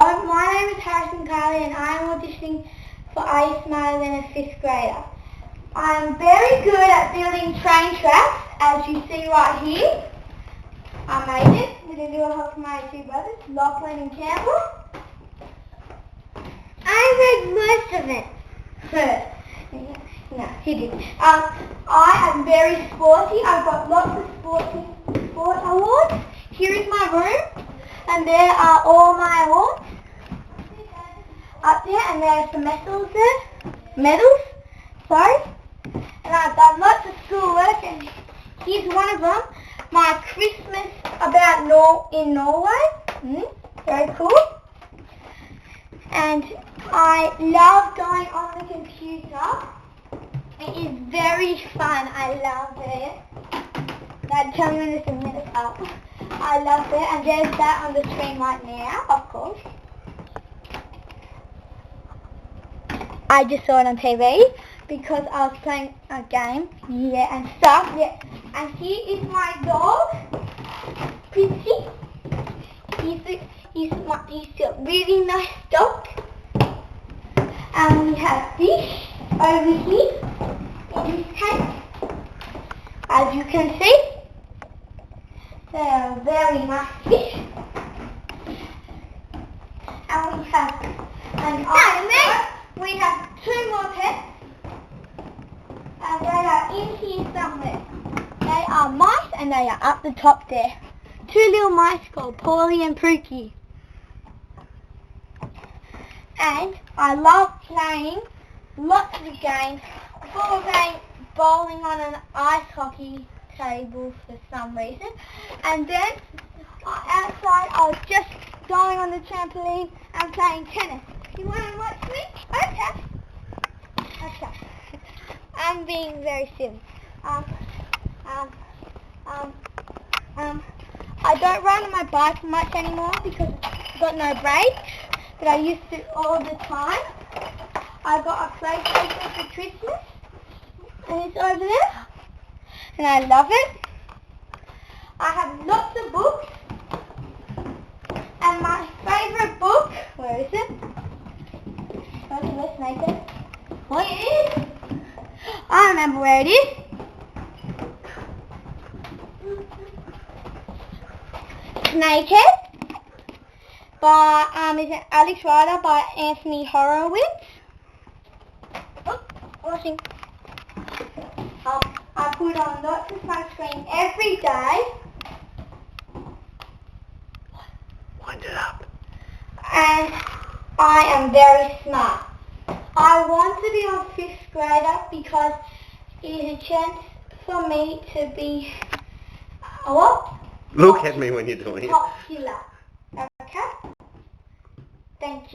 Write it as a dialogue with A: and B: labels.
A: Hello, my name is Harrison Carley and I am auditioning for Are You Smarter Than a 5th Grader. I am very good at building train tracks, as you see right here. I made it with a little help from my two brothers, Lachlan and Campbell. I made most of it. No, he didn't. I am very sporty. I've got lots of sport awards. Here is my room, and there are all my awards. Up there, and there are some medals there. Medals, sorry. And I've done lots of schoolwork, and here's one of them. My Christmas about in Norway. Very cool. And I love going on the computer. It is very fun. I love it. Dad, tell me when this minute up. I love it. And there's that on the screen right now, of course. I just saw it on TV because I was playing a game. Yeah, and stuff. Yeah. And here is my dog, Princey. He's a really nice dog. And we have fish over here in this tank. As you can see, they are very nice fish. And we have two more pets. And they are in here somewhere. They are mice and they are up the top there. Two little mice called Paulie and Pookie. And I love playing lots of games. Before we're playing bowling on an ice hockey table for some reason. And then outside I was just going on the trampoline and playing tennis. You want to watch me? Okay. I'm being very silly. I don't ride on my bike much anymore because I've got no brakes, but I used to all the time. I got a PlayStation for Christmas, and it's over there, and I love it. I have lots of books, and my favourite book, where is it? Okay, let's make it. What it is? I remember where it is. Snakehead by is it Alex Rider by Anthony Horowitz. Watching. I put on lots of sunscreen every day.
B: Wind it up.
A: And I am very smart. I want to be on 5th grader because it is a chance for me to be what?
B: Look at me when you're doing it.
A: Popular. Okay? Thank you.